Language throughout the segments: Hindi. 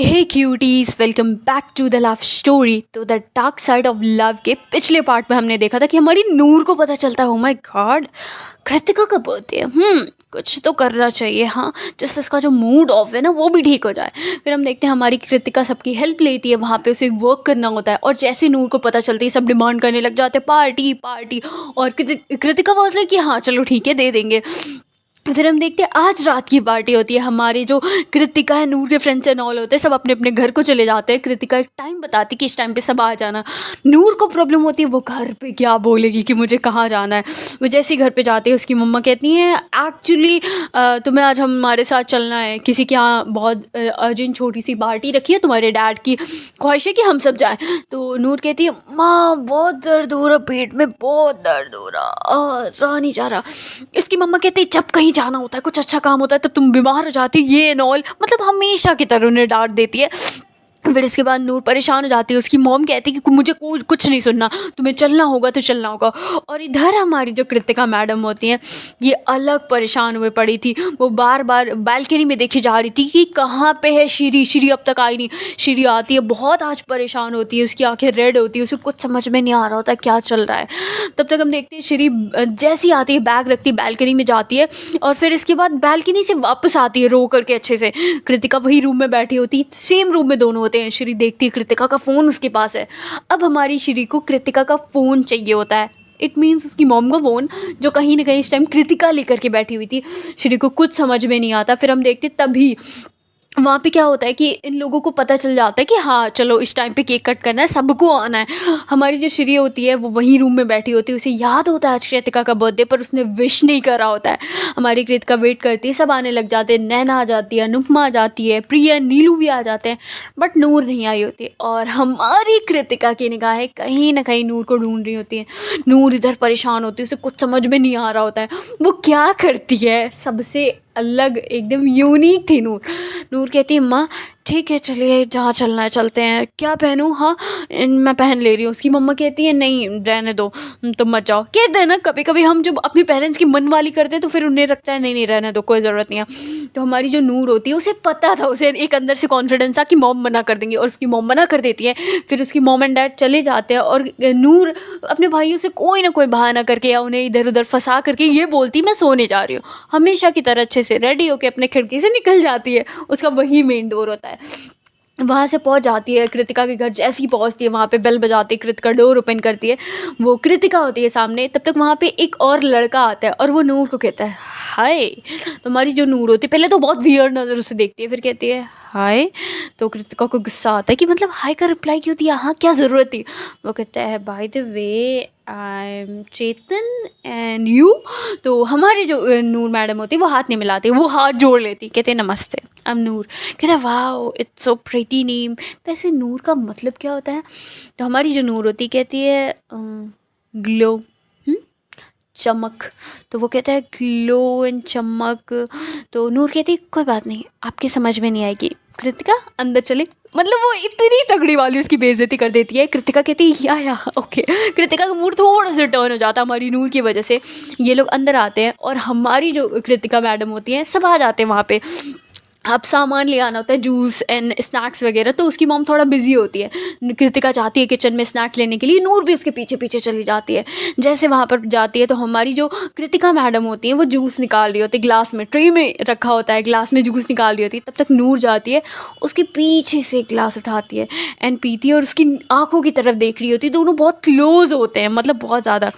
Hey cuties, welcome back to the love story. तो the dark side of love के पिछले पार्ट में हमने देखा था कि हमारी नूर को पता चलता है, ओ माय गॉड कृतिका का बर्थडे है। कुछ तो करना चाहिए, हाँ, जिससे इसका जो मूड ऑफ है ना वो भी ठीक हो जाए। फिर हम देखते हैं हमारी कृतिका सबकी हेल्प लेती है, वहाँ पे उसे वर्क करना होता है। और जैसे नूर को पता चलती है सब डिमांड करने लग जाते हैं पार्टी पार्टी। और कृतिका बोलती है कि हाँ चलो ठीक है दे देंगे। फिर हम देखते हैं आज रात की पार्टी होती है। हमारी जो कृतिका है, नूर के फ्रेंड्स एंड ऑल होते हैं, सब अपने अपने घर को चले जाते हैं। कृतिका एक टाइम बताती कि इस टाइम पे सब आ जाना। नूर को प्रॉब्लम होती है, वो घर पे क्या बोलेगी कि मुझे कहाँ जाना है। वो जैसे ही घर पे जाती है उसकी मम्मा कहती हैं एक्चुअली तुम्हें आज हमारे साथ चलना है, किसी के यहाँ बहुत अर्जेंट छोटी सी पार्टी रखी है, तुम्हारे डैड की ख्वाहिश है कि हम सब जाएँ। तो नूर कहती है माँ बहुत दर्द हो रहा, पेट में बहुत दर्द हो रहा नहीं जा रहा। इसकी मम्मा कहती है जब कहीं जाना होता है, कुछ अच्छा काम होता है, तब तुम बीमार हो जाती है, ये एंड ऑल। मतलब हमेशा की तरह उन्हें डांट देती है। फिर इसके बाद नूर परेशान हो जाती है। उसकी मॉम कहती है कि मुझे कुछ नहीं सुनना, तुम्हें चलना होगा तो चलना होगा। और इधर हमारी जो कृतिका मैडम होती हैं, ये अलग परेशान हुए पड़ी थी। वो बार बार बालकनी में देखी जा रही थी कि कहाँ पे है श्री अब तक आई नहीं। श्री आती है, बहुत आज परेशान होती है, उसकी आंखें रेड होती है, उसे कुछ समझ में नहीं आ रहा होता क्या चल रहा है। तब तक हम देखते हैं श्री जैसी आती है बैग रखती है, बालकनी में जाती है। और फिर इसके बाद बालकनी से वापस आती है रो करके अच्छे से। कृतिका वही रूम में बैठी होती है, सेम रूम में दोनों होते हैं। श्री देखती है कृतिका का फ़ोन उसके पास है। अब हमारी श्री को कृतिका का फ़ोन चाहिए होता है। इट मीन्स उसकी मॉम का फ़ोन, जो कहीं ना कहीं इस टाइम कृतिका लेकर के बैठी हुई थी। श्री को कुछ समझ में नहीं आता। फिर हम देखते तभी वहाँ पे क्या होता है कि इन लोगों को पता चल जाता है कि हाँ चलो इस टाइम पे केक कट करना है, सबको आना है। हमारी जो श्री होती है वो वहीं रूम में बैठी होती है, उसे याद होता है आज कृतिका का बर्थडे, पर उसने विश नहीं करा होता है। हमारी कृतिका वेट करती है, सब आने लग जाते हैं। नैना आ जाती है, अनुपमा आ जाती है, प्रिया नीलू भी आ जाते हैं, बट नूर नहीं आई होती। और हमारी कृतिका की निगाहें कहीं ना कहीं नूर को ढूंढ रही होती हैं। नूर इधर परेशान होती है, उसे कुछ समझ में नहीं आ रहा होता है वो क्या करती है। सबसे अलग एकदम यूनिक थी नूर। नूर कहती है माँ ठीक है चलिए जहाँ चलना है चलते हैं, क्या पहनूँ, हाँ मैं पहन ले रही हूँ। उसकी मम्मा कहती है नहीं रहने दो, तुम मत जाओ। कहते हैं ना कभी कभी हम जब अपने पेरेंट्स की मन वाली करते हैं तो फिर उन्हें लगता है नहीं नहीं रहने दो, कोई ज़रूरत नहीं है। तो हमारी जो नूर होती है उसे पता था, उसे एक अंदर से कॉन्फिडेंस था कि मॉम मना कर देंगे, और उसकी मॉम मना कर देती है। फिर उसकी मॉम एंड डैड चले जाते हैं और नूर अपने भाइयों से कोई ना कोई बहाना करके या उन्हें इधर उधर फंसा करके ये बोलती मैं सोने जा रही हूँ। हमेशा की तरह अच्छे से रेडी होकर अपने खिड़की से निकल जाती है, उसका वही मेन डोर होता है। वहाँ से पहुँच जाती है कृतिका के घर। जैसे ही पहुँचती है वहाँ पे बेल बजाती है, कृतिका डोर ओपन करती है, वो कृतिका होती है सामने। तब तक वहाँ पे एक और लड़का आता है और वो नूर को कहता है हाय। तो हमारी जो नूर होती है पहले तो बहुत वियर्ड नज़र से देखती है, फिर कहती है हाय। तो कृतिका को गुस्सा आता है कि मतलब हाय का रिप्लाई क्यों दिया, हाँ क्या ज़रूरत थी। वो कहता है by the way I am Chetan and you. तो हमारी जो नूर मैडम होती है वो हाथ नहीं मिलाती, वो हाथ जोड़ लेती, कहते नमस्ते आई एम नूर। कहते wow it's so pretty name. वैसे नूर का मतलब क्या होता है। तो हमारी जो नूर होती कहती है ग्लो, चमक। तो वो कहता है ग्लो एंड चमक। तो नूर कहती है कोई बात नहीं, आपके समझ में नहीं आएगी। कृतिका अंदर चले, मतलब वो इतनी तगड़ी वाली उसकी बेइज्जती कर देती है। कृतिका कहती है या ओके। कृतिका का मूड थोड़ा सा टर्न हो जाता है हमारी नूर की वजह से। ये लोग अंदर आते हैं और हमारी जो कृतिका मैडम होती हैं सब आ जाते हैं वहाँ पे। अब सामान ले आना होता है, जूस एंड स्नैक्स वगैरह। तो उसकी मॉम थोड़ा बिजी होती है, कृतिका जाती है किचन में स्नैक्स लेने के लिए, नूर भी उसके पीछे पीछे चली जाती है। जैसे वहाँ पर जाती है तो हमारी जो कृतिका मैडम होती है वो जूस निकाल रही होती है, ग्लास में ट्रे में रखा होता है, ग्लास में जूस निकाल रही होती है। तब तक नूर जाती है, उसके पीछे से एक ग्लास उठाती है एंड पीती है और उसकी आंखों की तरफ देख रही होती है। दोनों बहुत क्लोज होते हैं, मतलब बहुत ज़्यादा।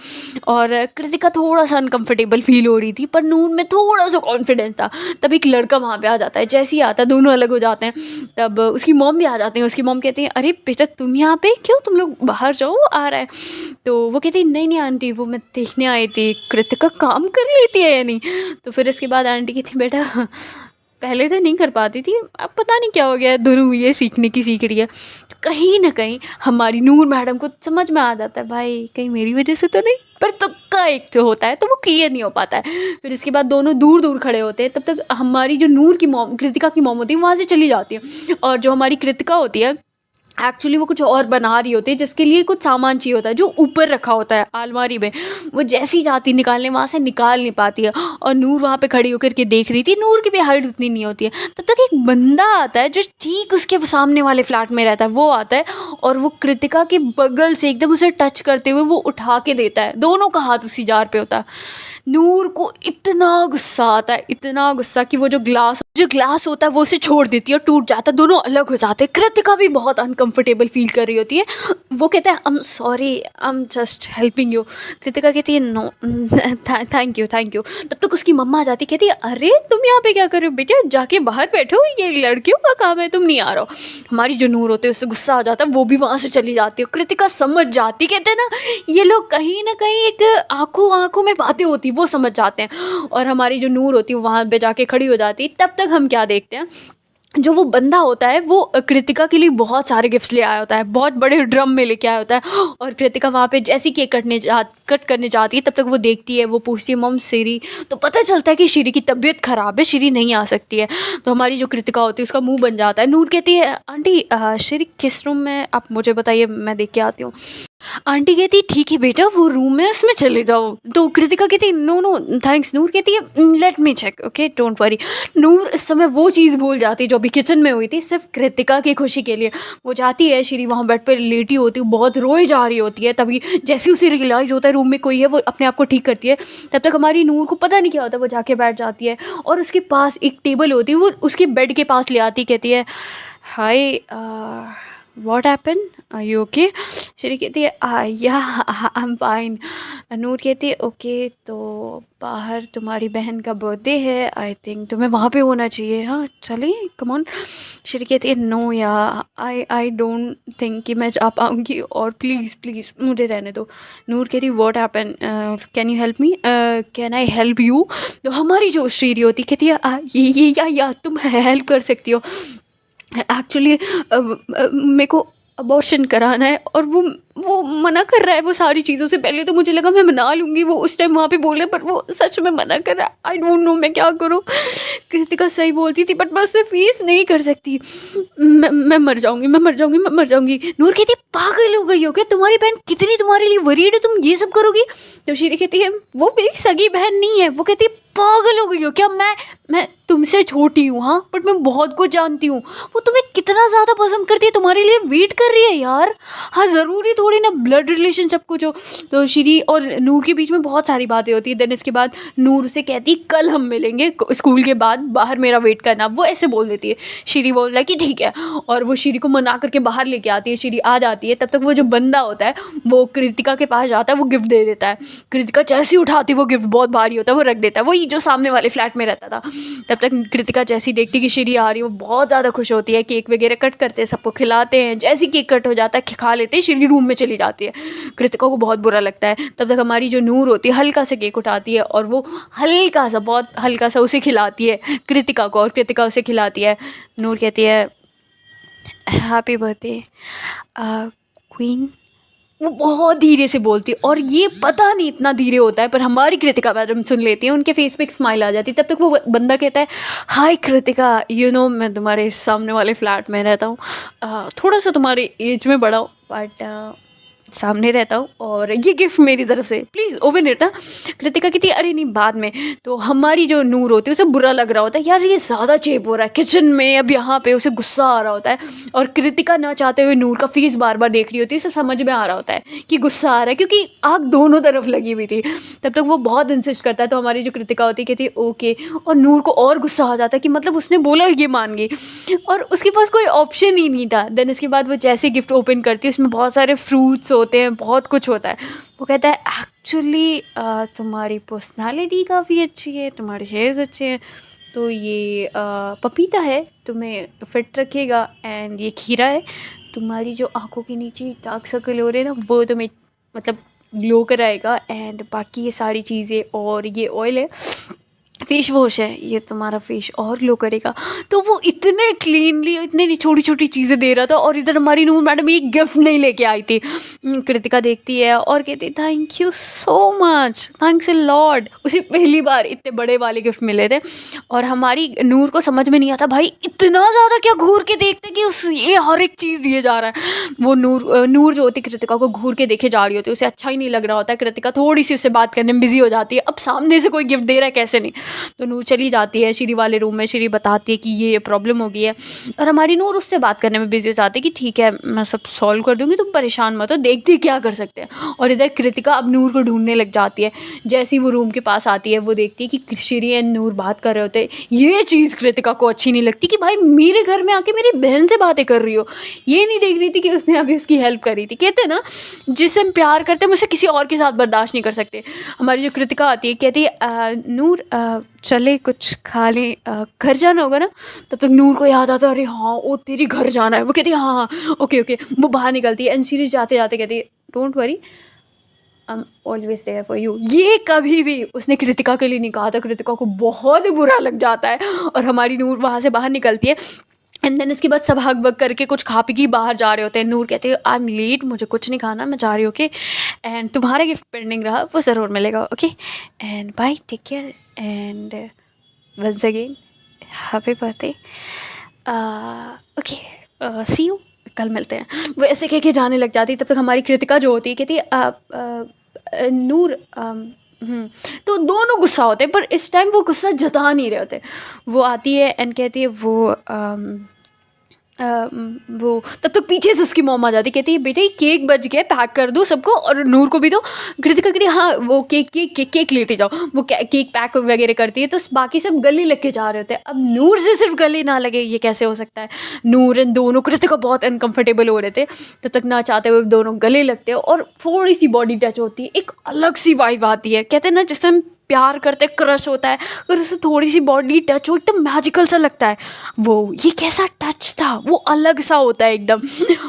और कृतिका थोड़ा सा अनकम्फर्टेबल फील हो रही थी, पर नूर में थोड़ा सा कॉन्फिडेंस था। तब एक लड़का वहाँ पे आ जाता है, जैसे ही आता है दोनों अलग हो जाते हैं। तब उसकी मॉम भी आ जाती है। उसकी मॉम कहती है अरे बेटा तुम यहाँ पे क्यों, तुम लोग बाहर जाओ, वो आ रहा है। तो वो कहती है नहीं नहीं आंटी, वो मैं देखने आई थी कृतिका काम कर लेती है या नहीं। तो फिर इसके बाद आंटी कहती बेटा पहले तो नहीं कर पाती थी, अब पता नहीं क्या हो गया, दोनों ये सीखने की सीख रही है। तो कहीं ना कहीं हमारी नूर मैडम को समझ में आ जाता है भाई कहीं मेरी वजह से तो नहीं, पर तुक्का एक तो होता है तो वो क्लियर नहीं हो पाता है। फिर इसके बाद दोनों दूर दूर खड़े होते हैं। तब तक हमारी जो नूर की मॉम, कृतिका की मॉम होती है, वहाँ से चली जाती है। और जो हमारी कृतिका होती है एक्चुअली वो कुछ और बना रही होती है जिसके लिए कुछ सामान चाहिए होता है जो ऊपर रखा होता है अलमारी में। वो जैसी जाती निकालने वहाँ से निकाल नहीं पाती है, और नूर वहाँ पे खड़ी होकर के देख रही थी। नूर की भी हाइट उतनी नहीं होती है। तब तक एक बंदा आता है जो ठीक उसके सामने वाले फ्लैट में रहता है। वो आता है और वो कृतिका के बगल से एकदम उसे टच करते हुए वो उठा के देता है। दोनों का हाथ उसी जार पे होता है। नूर को इतना गुस्सा आता है, इतना गुस्सा कि वो जो ग्लास होता है वो उसे छोड़ देती है और टूट जाता है। दोनों अलग हो जाते हैं। कृतिका भी बहुत अनकंफर्टेबल फील कर रही होती है। वो कहता है I am sorry, I am just helping you. Kritika कहती है no thank you thank you. तब तक उसकी मम्मा आ जाती, कहती है अरे तुम यहाँ पे क्या कर रहे हो बेटा, जाके बाहर बैठो, ये लड़कियों का काम है, तुम नहीं आ रहे हो। हमारी जो नूर होती है उससे गुस्सा आ जाता है, वो भी वहाँ से चली जाती है। कृतिका समझ जाती, कहते हैं ना ये लोग कहीं ना कहीं एक आंखों में बातें होती वो समझ जाते हैं। और हमारी जो नूर होती है वहाँ पे जाके खड़ी हो जाती। तब तक हम क्या देखते हैं, जो वो बंदा होता है वो कृतिका के लिए बहुत सारे गिफ्ट्स ले आया होता है, बहुत बड़े ड्रम में लेके आया होता है। और कृतिका वहाँ पे जैसी केक कट करने जाती है, तब तक वो देखती है, वो पूछती है मम श्री। तो पता चलता है कि श्री की तबीयत ख़राब है, श्री नहीं आ सकती है। तो हमारी जो कृतिका होती है उसका मुंह बन जाता है। नूर कहती है आंटी श्री किस रूम में, आप मुझे बताइए, मैं देख के आती हूँ। आंटी कहती ठीक है बेटा, वो रूम है उसमें चले जाओ। तो कृतिका कहती नो नो थैंक्स। नूर कहती है let me check, okay don't worry. Noor इस समय वो चीज़ भूल जाती है जो अभी किचन में हुई थी, सिर्फ कृतिका की खुशी के लिए। वो जाती है, श्री वहाँ बेड पर लेटी होती है, बहुत रोए जा रही होती है। तभी जैसे उसे रियलाइज़ होता है रूम में कोई है, वो अपने आप को ठीक करती है। तब तक हमारी नूर को पता नहीं क्या होता है, वो जाके बैठ जाती है और उसके पास एक टेबल होती है, वो उसके बेड के पास ले आती, कहती है hi what happen, are you okay. Shri कहती है या आई एम फाइन। नूर कहती है ओके, तो बाहर तुम्हारी बहन का बर्थडे है, आई थिंक तुम्हें वहाँ पे होना चाहिए, हाँ चलिए कम ऑन। श्री कहती है नो या आई डोंट थिंक कि मैं जा पाऊँगी, और प्लीज़ मुझे रहने दो। नूर कहती what happen, can you help me, can I help you. तो हमारी जो श्री होती कहती है ये या तुम हेल्प कर सकती हो। एक्चुअली मेरे को अबॉर्शन कराना है, और वो मना कर रहा है वो सारी चीज़ों से। पहले तो मुझे लगा मैं मना लूँगी, वो उस टाइम वहाँ पे बोले, पर वो सच में मना कर रहा है। आई डोंट नो मैं क्या करूँ। कृतिका सही बोलती थी बट मैं उससे फीस नहीं कर सकती। मैं मर जाऊँगी, मैं मर जाऊँगी। नूर कहती है पागल हो गई हो क्या, तुम्हारी बहन कितनी तुम्हारे लिए वरीड है, तुम ये सब करोगी। तो शीरी कहती है वो मेरी सगी बहन नहीं है। वो कहती है पागल हो गई हो क्या, मैं तुमसे छोटी हूँ, हाँ बट मैं बहुत कुछ जानती हूँ। वो तुम्हें कितना ज़्यादा पसंद करती है, तुम्हारे लिए वेट कर रही है यार। हाँ ज़रूरी थोड़ी ना ब्लड रिलेशन सब कुछ हो। तो श्री और नूर के बीच में बहुत सारी बातें होती है। देन इसके बाद नूर उसे कहती है कल हम मिलेंगे स्कूल के बाद, बाहर मेरा वेट करना। वो ऐसे बोल देती है। श्री बोलता है कि ठीक है, और वो श्री को मना करके बाहर लेके आती है। श्री आ जाती है, तब तक वो जो बंदा होता है वो कृतिका के पास जाता है, वो गिफ्ट दे देता है। कृतिका जैसे ही उठाती है वो गिफ्ट बहुत भारी होता है, वो रख देता है, वही जो सामने वाले फ्लैट में रहता था। तब तक कृतिका जैसी देखती कि श्री आ रही है, वो बहुत ज़्यादा खुश होती है। केक वगैरह कट करते हैं, सबको खिलाते हैं। जैसे केक कट हो जाता है खा लेते हैं, श्री रूम में चली जाती है। कृतिका को बहुत बुरा लगता है। तब तक हमारी जो नूर होती है हल्का सा केक उठाती है और वो हल्का सा, बहुत हल्का सा उसे खिलाती है कृतिका को, और कृतिका उसे खिलाती है। नूर कहती है हैप्पी बर्थडे क्वीन। वो बहुत धीरे से बोलती है, और ये पता नहीं इतना धीरे होता है, पर हमारी कृतिका मैडम सुन लेती है। उनके फेस पे एक स्माइल आ जाती है। तब तक वो बंदा कहता है हाय कृतिका, यू नो मैं तुम्हारे सामने वाले फ्लैट में रहता हूँ, थोड़ा सा तुम्हारे एज में बड़ा हूँ बट सामने रहता हूँ, और ये गिफ्ट मेरी तरफ से, प्लीज़ ओपन इट। कृतिका कहती है अरे नहीं बाद में। तो हमारी जो नूर होती है उसे बुरा लग रहा होता है, यार ये ज़्यादा चेप हो रहा है किचन में, अब यहाँ पे उसे गुस्सा आ रहा होता है। और कृतिका ना चाहते हुए नूर का फेस बार बार देख रही होती है। इसे समझ में आ रहा होता है कि गुस्सा आ रहा है, क्योंकि आग दोनों तरफ लगी हुई थी। तब तक वो बहुत इंसिस्ट करता है। तो हमारी जो कृतिका होती है कहती है ओके, और नूर को और गुस्सा आ जाता है कि मतलब उसने बोला ये मान गई, और उसके पास कोई ऑप्शन ही नहीं था। देन इसके बाद वो जैसे गिफ्ट ओपन करती है उसमें बहुत सारे फ्रूट्स होते हैं, बहुत कुछ होता है। वो कहता है एक्चुअली तुम्हारी पर्सनालिटी काफ़ी अच्छी है, तुम्हारे हेयर्स अच्छे हैं, तो ये पपीता है, तुम्हें फिट रखेगा। एंड ये खीरा है, तुम्हारी जो आंखों के नीचे डार्क सर्कल हो रहे हैं ना, वो तुम्हें मतलब ग्लो कराएगा। एंड बाकी ये सारी चीज़ें, और ये ऑयल है, फेस वॉश है, ये तुम्हारा फेस और ग्लो करेगा। तो वो इतने क्लीनली इतने छोटी छोटी चीज़ें दे रहा था, और इधर हमारी नूर मैडम एक गिफ्ट नहीं लेके आई थी। कृतिका देखती है और कहती thank you so much, thanks A Lord. उसे पहली बार इतने बड़े वाले गिफ्ट मिले थे, और हमारी नूर को समझ में नहीं आता भाई इतना ज़्यादा क्या घूर के देखते कि उस ये हर एक चीज़ दिए जा रहा है। वो नूर जो होती कृतिका को घूर के देखे जा रही होती है, उसे अच्छा ही नहीं लग रहा होता है। कृतिका थोड़ी सी उससे बात करने में बिजी हो जाती है, अब सामने से कोई गिफ्ट दे रहा है कैसे नहीं। तो नूर चली जाती है श्री वाले रूम में, श्री बताती है कि ये प्रॉब्लम हो गई है, और हमारी नूर उससे बात करने में बिजी हो जाती है कि ठीक है मैं सब सॉल्व कर दूंगी, तुम परेशान मत हो, देखती है क्या कर सकते हैं। और इधर कृतिका अब नूर को ढूंढने लग जाती है। जैसे ही वो रूम के पास आती है, वो देखती है कि श्री एंड नूर बात कर रहे होते हैं। ये चीज़ कृतिका को अच्छी नहीं लगती कि भाई मेरे घर में आके मेरी बहन से बातें कर रही हो। ये नहीं देख रही थी कि उसने अभी उसकी हेल्प करी थी। कहते हैं ना जिससे हम प्यार करते हैं उसे किसी और के साथ बर्दाश्त नहीं कर सकते। हमारी जो कृतिका आती है कहती है नूर चले कुछ खा लें, घर जाना होगा ना। तब तक नूर को याद आता है अरे हाँ ओ तेरी घर जाना है। वो कहती है हाँ हाँ ओके ओके। वो बाहर निकलती है एंड सीरीज जाते जाते कहती है don't worry I am always there for you. ये कभी भी उसने कृतिका के लिए नहीं कहा था। कृतिका को बहुत बुरा लग जाता है, और हमारी नूर वहाँ से बाहर निकलती है। एंड देन इसके बाद सब हग वग करके कुछ खा पी के बाहर जा रहे होते हैं। नूर कहते हैं आई एम लेट, मुझे कुछ नहीं खाना, मैं जा रही हूँ ओके। एंड तुम्हारा गिफ्ट पेंडिंग रहा वो ज़रूर मिलेगा okay. And bye take care and once again happy birthday okay see you, कल मिलते हैं। वो ऐसे कह के जाने लग जाती। तब तक हमारी कृतिका जो होती है कहती नूर तो दोनों गुस्सा होते हैं, पर इस टाइम वो गुस्सा जता नहीं रहे होते। वो आती है एंड कहती है वो तब तक पीछे से उसकी मॉम आ जाती, कहती है बेटे केक बच गया, पैक कर दो सबको और नूर को भी दो। कृतिका कहती है हाँ वो केक लेते जाओ। वो केक पैक वगैरह करती है, तो बाकी सब गले लग के जा रहे होते हैं। अब नूर से सिर्फ गले ना लगे ये कैसे हो सकता है। नूर इन दोनों कृतिका बहुत अनकंफर्टेबल हो रहे थे। तब तक ना चाहते हुए दोनों गले लगते हैं और थोड़ी सी बॉडी टच होती है, एक अलग सी वाइब आती है। कहते हैं ना जिससे हम प्यार करते क्रश होता है, अगर उससे थोड़ी सी बॉडी टच हो एकदम मैजिकल सा लगता है। वो ये कैसा टच था, वो अलग सा होता है एकदम।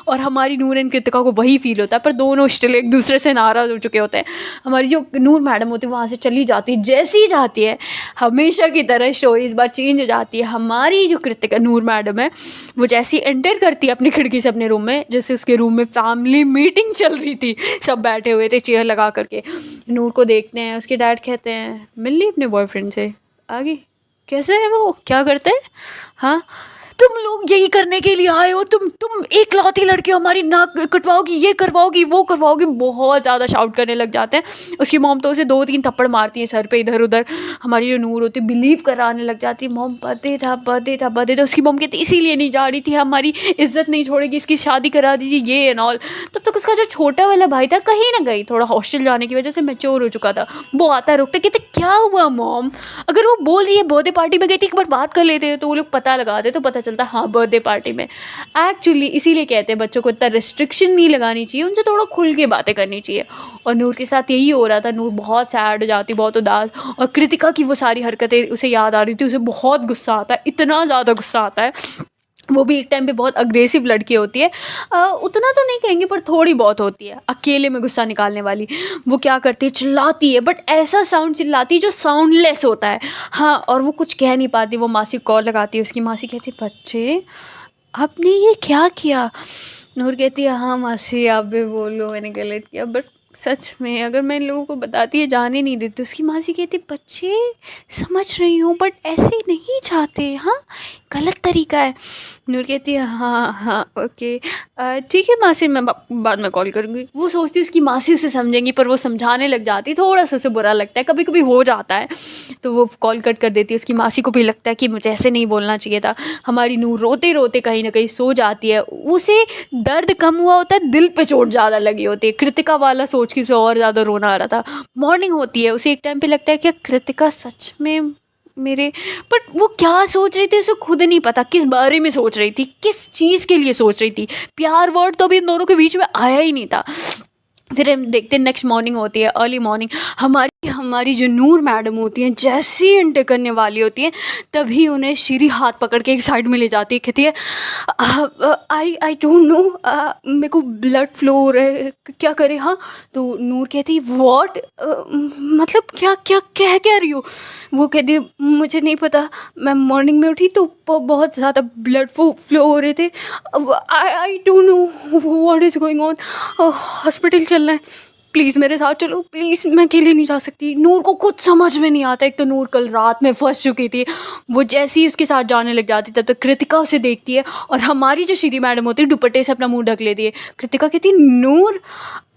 और हमारी नूर एंड कृतिका को वही फील होता है, पर दोनों स्टिल एक दूसरे से नाराज़ हो चुके होते हैं। हमारी जो नूर मैडम होती है वहाँ से चली जाती है। जैसी ही जाती है हमेशा की तरह स्टोरी इस बार चेंज हो जाती है। हमारी जो कृतिका नूर मैडम है वो जैसी एंटर करती है अपनी खिड़की से अपने रूम में, जैसे उसके रूम में फैमिली मीटिंग चल रही थी, सब बैठे हुए थे चेयर लगा करके। नूर को देखते हैं, उसके डैड कहते हैं मिल ली अपने बॉयफ्रेंड से, आगे कैसे है वो, क्या करते हैं, हाँ तुम लोग यही करने के लिए आए हो, तुम एक लौती लड़की हो, हमारी नाक कटवाओगी, ये करवाओगी वो करवाओगी। बहुत ज़्यादा शाउट करने लग जाते हैं। उसकी मॉम तो उसे 2-3 थप्पड़ मारती है सर पे इधर उधर। हमारी जो नूर होती है बिलीव कराने लग जाती है मॉम बर्थडे था। उसकी मॉम कहती इसीलिए नहीं जा रही थी, हमारी इज्जत नहीं छोड़ेगी, इसकी शादी करा दीजिए ये एंड ऑल। तब तक उसका जो छोटा वाला भाई था कहीं ना कहीं थोड़ा हॉस्टल जाने की वजह से मैच्योर हो चुका था। वो आता है रुकते, कहते क्या हुआ मॉम, अगर वो बोल रही है बर्थडे पार्टी में गई थी एक बार बात कर लेते तो वो लोग पता लगाते तो पता चलता हाँ बर्थडे पार्टी में। एक्चुअली इसीलिए कहते हैं बच्चों को इतना रिस्ट्रिक्शन नहीं लगानी चाहिए, उनसे थोड़ा खुल के बातें करनी चाहिए। और नूर के साथ यही हो रहा था। नूर बहुत सैड हो जाती, बहुत उदास, और कृतिका की वो सारी हरकतें उसे याद आ रही थी। उसे बहुत गुस्सा आता है, इतना ज़्यादा गुस्सा आता है। वो भी एक टाइम पे बहुत अग्रेसिव लड़की होती है, उतना तो नहीं कहेंगे पर थोड़ी बहुत होती है अकेले में गुस्सा निकालने वाली। वो क्या करती है चिल्लाती है, बट ऐसा साउंड चिल्लाती है जो साउंडलेस होता है। हाँ, और वो कुछ कह नहीं पाती। वो मासी कॉल लगाती है, उसकी मासी कहती है बच्चे आपने ये क्या किया। नूर कहती है हाँ मासी आप भी बोलो मैंने गलत किया, बट सच में अगर मैं इन लोगों को बताती है जाने नहीं देती। उसकी मासी कहती बच्चे समझ रही हूँ बट ऐसे नहीं चाहते, हाँ गलत तरीका है। नूर कहती है हाँ हाँ ओके ठीक है मासी मैं बाद में कॉल करूँगी। वो सोचती है उसकी मासी उसे समझेंगी, पर वो समझाने लग जाती, थोड़ा सा उसे बुरा लगता है, कभी कभी हो जाता है तो वो कॉल कट कर देती है। उसकी मासी को भी लगता है कि मुझे ऐसे नहीं बोलना चाहिए था। हमारी नूर रोते रोते कहीं ना कहीं सो जाती है। उसे दर्द कम हुआ होता है, दिल पे चोट ज़्यादा लगी होती है। कृतिका वाला सोच के उसे और ज़्यादा रोना आ रहा था। मॉर्निंग होती है, उसे एक टाइम पे लगता है कि कृतिका सच में मेरे, बट वो क्या सोच रही थी उसे खुद नहीं पता। किस बारे में सोच रही थी, किस चीज़ के लिए सोच रही थी, प्यार वर्ड तो अभी इन दोनों के बीच में आया ही नहीं था। फिर हम देखते हैं नेक्स्ट मॉर्निंग होती है, अर्ली मॉर्निंग। हमारी कि हमारी जो नूर मैडम होती हैं जैसी एंटर करने वाली होती हैं तभी उन्हें श्री हाथ पकड़ के एक साइड में ले जाती है। कहती है आई डोंट नो, मेरे को ब्लड फ्लो हो रहा है, क्या करें। हाँ, तो नूर कहती है व्हाट, मतलब क्या क्या कह क्या रही हो। वो कहती है मुझे नहीं पता, मैं मॉर्निंग में उठी तो बहुत ज़्यादा ब्लड फ्लो हो रहे थे, I don't know what is going on, hospital चलना है, प्लीज़ मेरे साथ चलो प्लीज़, मैं अकेले नहीं जा सकती। नूर को कुछ समझ में नहीं आता। एक तो नूर कल रात में फंस चुकी थी, वो जैसे ही उसके साथ जाने लग जाती तब तक कृतिका उसे देखती है और हमारी जो श्री मैडम होती है दुपट्टे से अपना मुंह ढक लेती है। कृतिका कहती है नूर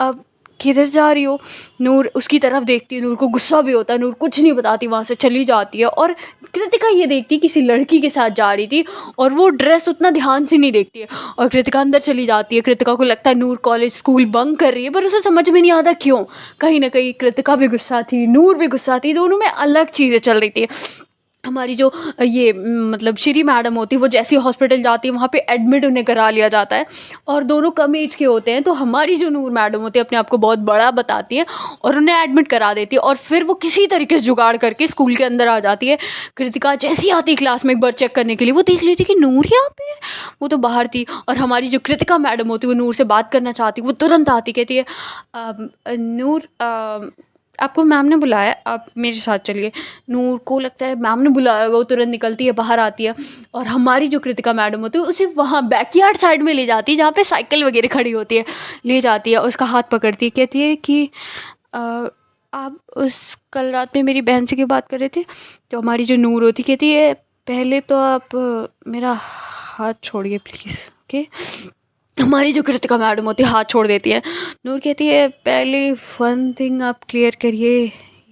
अब किधर जा रही हो। नूर उसकी तरफ देखती है, नूर को गुस्सा भी होता है, नूर कुछ नहीं बताती, वहाँ से चली जाती है। और कृतिका ये देखती है किसी लड़की के साथ जा रही थी और वो ड्रेस उतना ध्यान से नहीं देखती है और कृतिका अंदर चली जाती है। कृतिका को लगता है नूर कॉलेज स्कूल बंक कर रही है, पर उसे समझ में नहीं आता क्यों। कहीं ना कहीं कृतिका भी गुस्सा थी, नूर भी गुस्सा थी, दोनों में अलग चीज़ें चल रही थी। हमारी जो ये मतलब श्री मैडम होती है वो जैसे ही हॉस्पिटल जाती है वहाँ पे एडमिट उन्हें करा लिया जाता है और दोनों कम एज के होते हैं। तो हमारी जो नूर मैडम होती है अपने आप को बहुत बड़ा बताती है और उन्हें एडमिट करा देती है और फिर वो किसी तरीके से जुगाड़ करके स्कूल के अंदर आ जाती है। कृतिका जैसी आती है क्लास में एक बार चेक करने के लिए, वो देख लेती कि नूर यहाँ पे है, वो तो बाहर थी। और हमारी जो कृतिका मैडम होती है वो नूर से बात करना चाहती, वो तुरंत आती, कहती है नूर आपको मैम ने बुलाया, आप मेरे साथ चलिए। नूर को लगता है मैम ने बुलाया होगा, वो तुरंत निकलती है, बाहर आती है और हमारी जो कृतिका मैडम होती है उसे वहाँ बैकयार्ड साइड में ले जाती है जहाँ पे साइकिल वगैरह खड़ी होती है, ले जाती है, उसका हाथ पकड़ती है, कहती है कि आप उस कल रात में मेरी बहन से क्यों बात कर रहे थे। तो हमारी जो नूर होती कहती है पहले तो आप मेरा हाथ छोड़िए प्लीज़, ओके। हमारी जो कृतिका मैडम होती है हाथ छोड़ देती है। नूर कहती है पहले वन थिंग आप क्लियर करिए,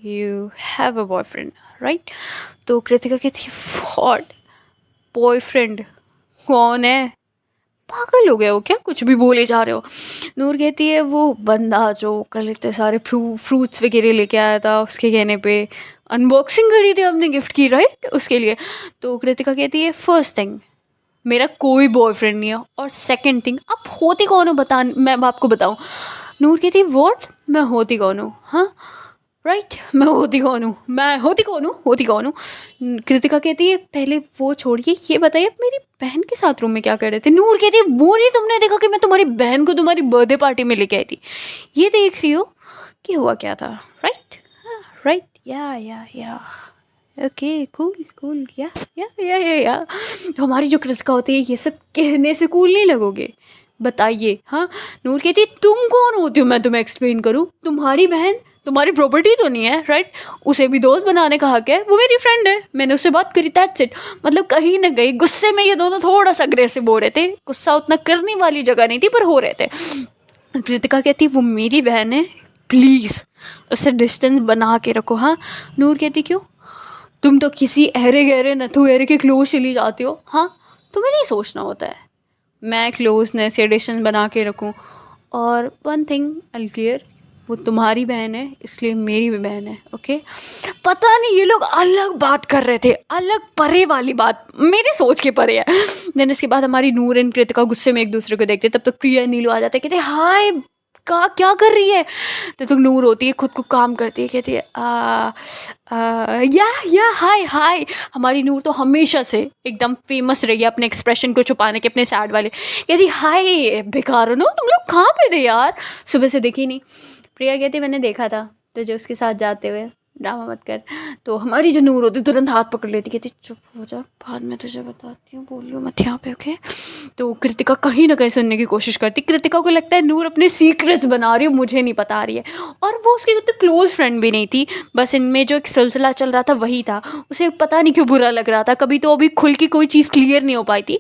you have a boyfriend right. तो कृतिका कहती है व्हाट बॉयफ्रेंड, कौन है, पागल हो गए हो क्या, कुछ भी बोले जा रहे हो। नूर कहती है वो बंदा जो कल इतने सारे फ्रूट्स वगैरह लेके आया था, उसके कहने पे अनबॉक्सिंग करी थी आपने गिफ्ट की राइट, उसके लिए। तो कृतिका कहती है फर्स्ट थिंग मेरा कोई बॉयफ्रेंड नहीं है, और सेकंड थिंग आप होती कौन हो बता, मैं आपको बताऊं। नूर कहती व्हाट, मैं होती कौन हूँ, हाँ राइट, मैं होती कौन हूँ, मैं होती कौन हूँ, होती कौन हूँ। कृतिका कहती है पहले वो छोड़िए, ये बताइए आप मेरी बहन के साथ रूम में क्या कर रहे थे। नूर कहती है वो नहीं तुमने देखा कि मैं तुम्हारी बहन को तुम्हारी बर्थडे पार्टी में लेके आई थी, ये देख रही हो कि हुआ क्या था राइट, राइट, या ओके कूल कूल, या हमारी जो कृतिका होती है ये सब कहने से कूल नहीं लगोगे, बताइए। हाँ, नूर कहती है तुम कौन होती हो मैं तुम्हें एक्सप्लेन करूँ, तुम्हारी बहन तुम्हारी प्रॉपर्टी तो नहीं है राइट, उसे भी दोस्त बनाने का हक है, वो मेरी फ्रेंड है, मैंने उससे बात करी, दैट्स इट। मतलब कहीं ना कहीं गुस्से में ये दोनों थोड़ा सा अग्रेसिव हो रहे थे, गुस्सा उतना करने वाली जगह नहीं थी पर हो रहे थे। कृतिका कहती वो मेरी बहन है, प्लीज़ उससे डिस्टेंस बना के रखो। हाँ, नूर कहती क्यों, तुम तो किसी अहरे गहरे नथु गहरे के क्लोज चली जाती हो, हाँ तुम्हें नहीं सोचना होता है मैं क्लोजनेस या डिस्टेंस बना के रखूँ। और वन थिंग आई क्लियर, वो तुम्हारी बहन है इसलिए मेरी भी बहन है, ओके। पता नहीं ये लोग अलग बात कर रहे थे, अलग परे वाली बात, मेरे सोच के परे है। देन इसके बाद हमारी नूर एंड कृतिका गुस्से में एक दूसरे को देखते, तब तक प्रिया नीलू आ जाते, कहते हाय का क्या कर रही है। तब तक नूर होती है खुद को काम करती है, कहती है या हाय। हमारी नूर तो हमेशा से एकदम फेमस रही है अपने एक्सप्रेशन को छुपाने के, अपने सैड वाले। कहती हाय बेकार हो ना, तुम लोग कहाँ पे थे यार, सुबह से दिखी नहीं। प्रिया कहती मैंने देखा था तुझे उसके साथ जाते हुए, ड्रामा मत कर। तो हमारी जो नूर होती तुरंत हाथ पकड़ लेती, कहती चुप हो जा, बाद में तुझे बताती हूँ, बोलियो मत यहाँ पे, ओके। तो कृतिका कहीं ना कहीं सुनने की कोशिश करती, कृतिका को लगता है नूर अपने सीक्रेट्स बना रही है, मुझे नहीं बता रही है। और वो उसकी तो क्लोज फ्रेंड भी नहीं थी, बस इनमें जो एक सिलसिला चल रहा था वही था, उसे पता नहीं क्यों बुरा लग रहा था, कभी तो अभी खुल की कोई चीज़ क्लियर नहीं हो पाई थी,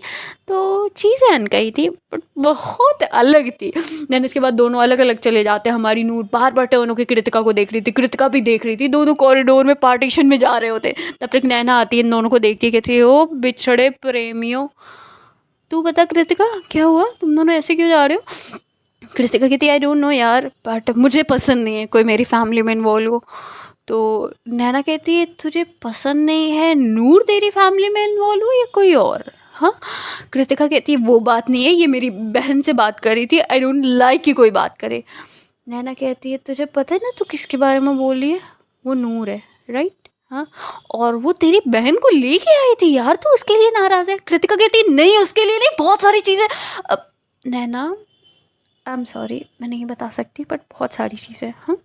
तो चीज़ें अनकही थी बट बहुत अलग थी। देन इसके बाद दोनों अलग अलग चले जाते हैं। हमारी नूर बार बार टर्न होकर कृतिका को देख रही थी, कृतिका भी देख रही थी, दोनों कॉरिडोर में पार्टीशन में जा रहे होते। तब तक नैना आती है, इन दोनों को देखती है, कहती है ओ बिछड़े प्रेमियों, तू बता कृतिका क्या हुआ, तुम दोनों ऐसे क्यों जा रहे हो। कृतिका कहती है आई डोंट नो यार, बट मुझे पसंद नहीं है कोई मेरी फैमिली में इन्वॉल्व हो। तो नैना कहती है तुझे पसंद नहीं है नूर तेरी फैमिली में इन्वॉल्व हो या कोई और। हाँ, कृतिका कहती है वो बात नहीं है, ये मेरी बहन से बात कर रही थी, आई डोंट लाइक कि कोई बात करे। नैना कहती है तुझे पता है ना तू किसके बारे में बोल रही है, वो नूर है, राइट? हाँ, और वो तेरी बहन को लेके आई थी यार, तू उसके लिए नाराज़ है? कृतिका कहती नहीं, उसके लिए नहीं, बहुत सारी चीज़ें। नैना, आई एम सॉरी, मैं नहीं बता सकती, बट बहुत सारी चीज़ें। हाँ,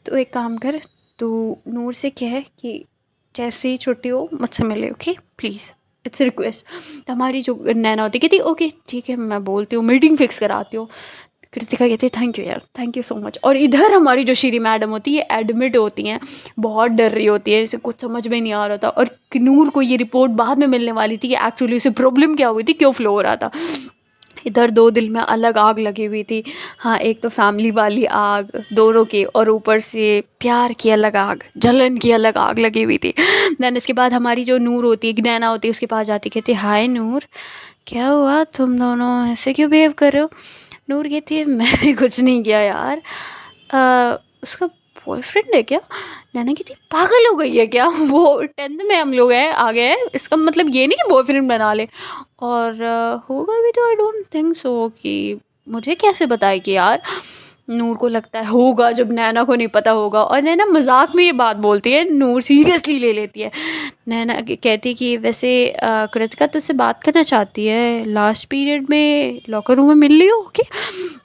तो एक काम कर, तू नूर से कह कि जैसे ही छुट्टी हो मुझसे मिले, ओके प्लीज़, इट्स रिक्वेस्ट। हमारी जो नैना होती कहती ओके ठीक है, मैं बोलती हूँ, मीटिंग फिक्स कराती हूँ। कृतिका कहती है थैंक यू यार, थैंक यू सो मच। और इधर हमारी जो श्री मैडम होती है एडमिट होती हैं, बहुत डर रही होती है, इसे कुछ समझ में नहीं आ रहा था। और नूर को ये रिपोर्ट बाद में मिलने वाली थी कि एक्चुअली उसे प्रॉब्लम क्या हुई थी, क्यों फ्लो हो रहा था। इधर दो दिल में अलग आग लगी हुई थी। हाँ, एक तो फैमिली वाली आग दोनों की, और ऊपर से प्यार की अलग आग, जलन की अलग आग लगी हुई थी। देन इसके बाद हमारी जो नूर होती है, नैना होती है, उसके पास जाती, कहती हाय नूर, क्या हुआ, तुम दोनों ऐसे क्यों बिहेव कर रहे हो? नूर कहती है मैंने कुछ नहीं किया यार, उसका बॉयफ्रेंड है क्या? नैना कहती पागल हो गई है क्या? वो 10th में हम लोग हैं, आ गए हैं, इसका मतलब ये नहीं कि बॉयफ्रेंड बना ले। और होगा भी तो आई डोंट थिंक सो, कि मुझे कैसे बताएगी यार? नूर को लगता है होगा, जब नैना को नहीं पता होगा। और नैना मजाक में ये बात बोलती है, नूर सीरियसली ले लेती है। नैना कहती कि वैसे कृतिका तुझसे बात करना चाहती है, लास्ट पीरियड में लॉकर रूम में मिल ली हो, ओके?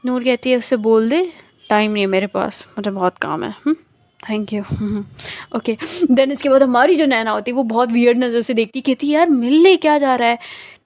नूर कहती है उससे बोल दे टाइम नहीं है मेरे पास, मुझे बहुत काम है। Thank you. ओके, देन इसके बाद हमारी जो नैना होती है वो बहुत वियर्ड नज़र से देखती, कहती है यार मिलने क्या जा रहा है?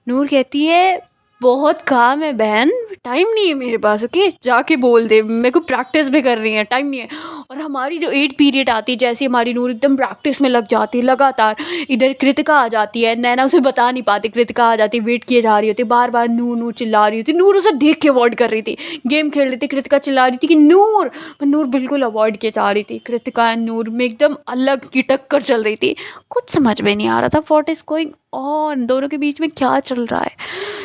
नूर कहती है बहुत काम है बहन, टाइम नहीं है मेरे पास, ओके? जाके बोल दे, मेरे को प्रैक्टिस भी कर रही है, टाइम नहीं है। और हमारी जो 8 पीरियड आती है, जैसे हमारी नूर एकदम प्रैक्टिस में लग जाती है लगातार, इधर कृतिका आ जाती है। नैना उसे बता नहीं पाती, कृतिका आ जाती, वेट किए जा रही होती, बार बार नूर नूर चिल्ला रही होती। नूर उसे देख के अवॉइड कर रही थी, गेम खेल रही थी, कृतिका चिल्ला रही थी कि नूर, पर नूर बिल्कुल अवॉइड किए जा रही थी। कृतिका एंड नूर में एकदम अलग की टक्कर चल रही थी, कुछ समझ में नहीं आ रहा था व्हाट इज़ गोइंग ऑन, दोनों के बीच में क्या चल रहा है।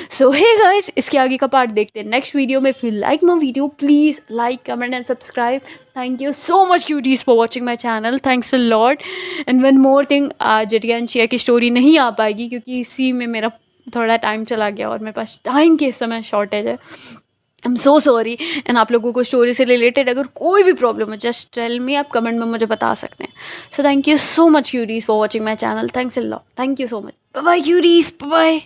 सो हे गाइस, इसके आगे का पार्ट देखते हैं नेक्स्ट वीडियो में। If you like my video please like comment and subscribe. Thank you so much cuties for watching my channel, thanks a lot. And one more thing, जटियानशिया की स्टोरी नहीं आ पाएगी क्योंकि इसी में मेरा थोड़ा टाइम चला गया और मेरे पास टाइम के इस समय शॉर्टेज है। I am so sorry. And आप लोगों को स्टोरी से रिलेटेड अगर कोई भी प्रॉब्लम हो जस्ट टेल मी, आप कमेंट में मुझे बता सकते हैं। So thank you so much queries for watching my channel, thanks a lot, thank you so much, bye bye queries, bye bye.